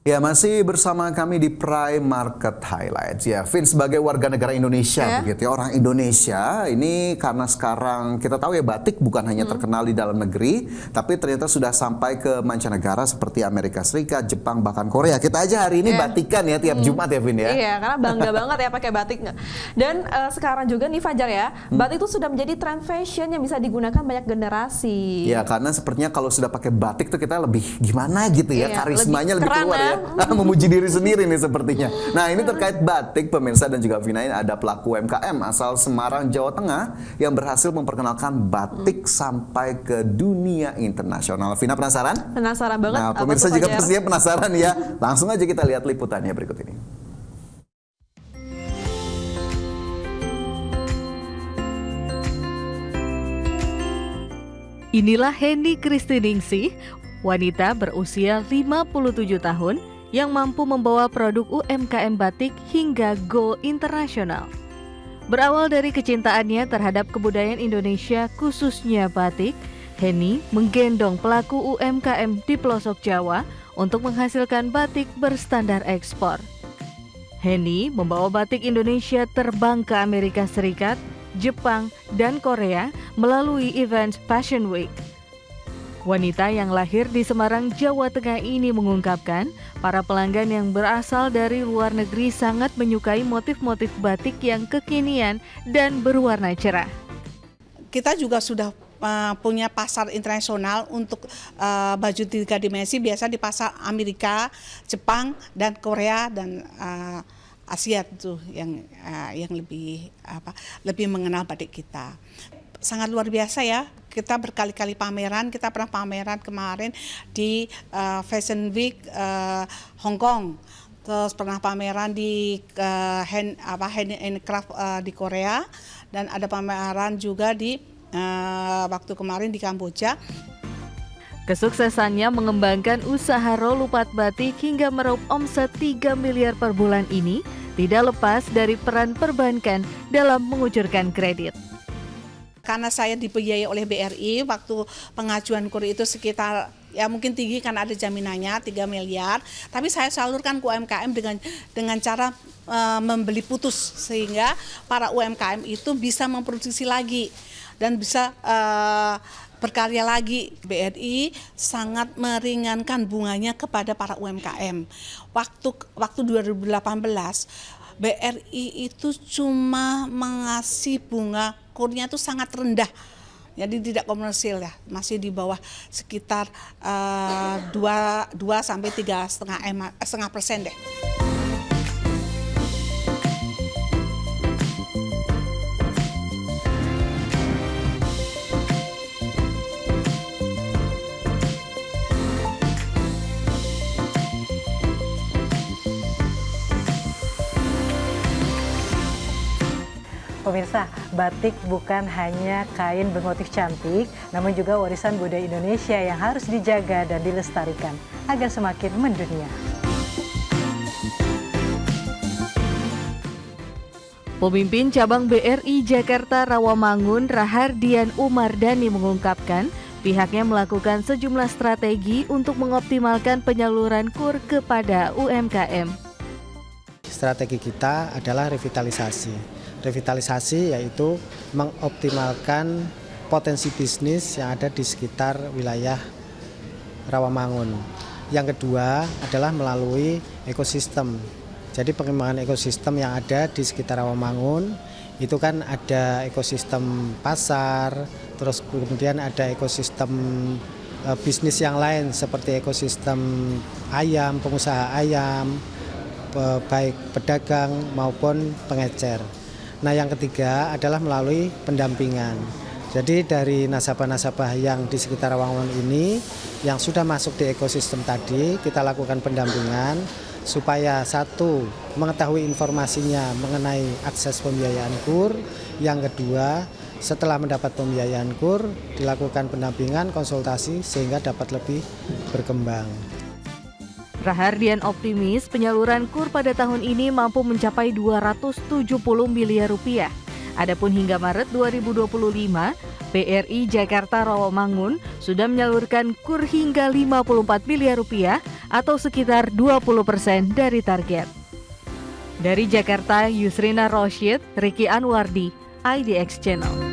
Ya, masih bersama kami di Prime Market Highlights. Ya, Vin sebagai warga negara Indonesia, begitu ya, orang Indonesia ini karena sekarang kita tahu ya batik bukan hanya terkenal di dalam negeri, tapi ternyata sudah sampai ke mancanegara seperti Amerika Serikat, Jepang, bahkan Korea. Kita aja hari ini batikan ya tiap Jumat ya, Vin ya. Iya, karena bangga banget ya pakai batik. Dan sekarang juga nih Fajar ya, batik itu sudah menjadi tren fashion yang bisa digunakan banyak generasi. Ya, karena sepertinya kalau sudah pakai batik tuh kita lebih gimana gitu ya, karismanya lebih keluar ya. Memuji diri sendiri nih sepertinya. Nah, ini terkait batik pemirsa dan juga Vina, ini ada pelaku UMKM asal Semarang, Jawa Tengah yang berhasil memperkenalkan batik sampai ke dunia internasional. Vina penasaran? Penasaran banget. Nah, pemirsa juga pastinya penasaran ya. Langsung aja kita lihat liputannya berikut ini. Inilah Henny Kristiningsih, wanita berusia 57 tahun yang mampu membawa produk UMKM batik hingga go internasional. Berawal dari kecintaannya terhadap kebudayaan Indonesia khususnya batik, Henny menggendong pelaku UMKM di pelosok Jawa untuk menghasilkan batik berstandar ekspor. Henny membawa batik Indonesia terbang ke Amerika Serikat, Jepang, dan Korea melalui event Fashion Week. Wanita yang lahir di Semarang, Jawa Tengah ini mengungkapkan, para pelanggan yang berasal dari luar negeri sangat menyukai motif-motif batik yang kekinian dan berwarna cerah. Kita juga sudah punya pasar internasional untuk baju 3 dimensi, biasa di pasar Amerika, Jepang, dan Korea, dan Asia itu yang lebih mengenal batik kita. Sangat luar biasa ya, kita berkali-kali pameran, kita pernah pameran kemarin di Fashion Week Hong Kong, terus pernah pameran di handicraft di Korea, dan ada pameran juga di waktu kemarin di Kamboja. Kesuksesannya mengembangkan usaha rolupat batik hingga meraup omset 3 miliar per bulan ini tidak lepas dari peran perbankan dalam mengucurkan kredit. Karena saya dibiayai oleh BRI, waktu pengajuan KUR itu sekitar, ya mungkin tinggi karena ada jaminannya 3 miliar, tapi saya salurkan ke UMKM dengan cara membeli putus, sehingga para UMKM itu bisa memproduksi lagi dan bisa berkarya lagi. BRI sangat meringankan bunganya kepada para UMKM. Waktu 2018, BRI itu cuma mengasih bunga kurnya itu sangat rendah, jadi tidak komersil ya, masih di bawah sekitar 2 sampai 3,5% deh. Pemirsa, batik bukan hanya kain bermotif cantik, namun juga warisan budaya Indonesia yang harus dijaga dan dilestarikan agar semakin mendunia. Pemimpin cabang BRI Jakarta Rawamangun, Rahardian Umardani mengungkapkan, pihaknya melakukan sejumlah strategi untuk mengoptimalkan penyaluran KUR kepada UMKM. Strategi kita adalah revitalisasi. Revitalisasi yaitu mengoptimalkan potensi bisnis yang ada di sekitar wilayah Rawamangun. Yang kedua adalah melalui ekosistem. Jadi pengembangan ekosistem yang ada di sekitar Rawamangun itu kan ada ekosistem pasar, terus kemudian ada ekosistem bisnis yang lain seperti ekosistem ayam, pengusaha ayam, baik pedagang maupun pengecer. Nah, yang ketiga adalah melalui pendampingan. Jadi dari nasabah-nasabah yang di sekitar Rawamangun ini yang sudah masuk di ekosistem tadi, kita lakukan pendampingan supaya satu, mengetahui informasinya mengenai akses pembiayaan KUR. Yang kedua, setelah mendapat pembiayaan KUR, dilakukan pendampingan, konsultasi sehingga dapat lebih berkembang. Rahardian optimis penyaluran KUR pada tahun ini mampu mencapai 270 miliar rupiah. Adapun hingga Maret 2025, BRI Jakarta Rawamangun sudah menyalurkan KUR hingga 54 miliar rupiah atau sekitar 20% dari target. Dari Jakarta, Yusrina Rosyid, Riki Anwardi, IDX Channel.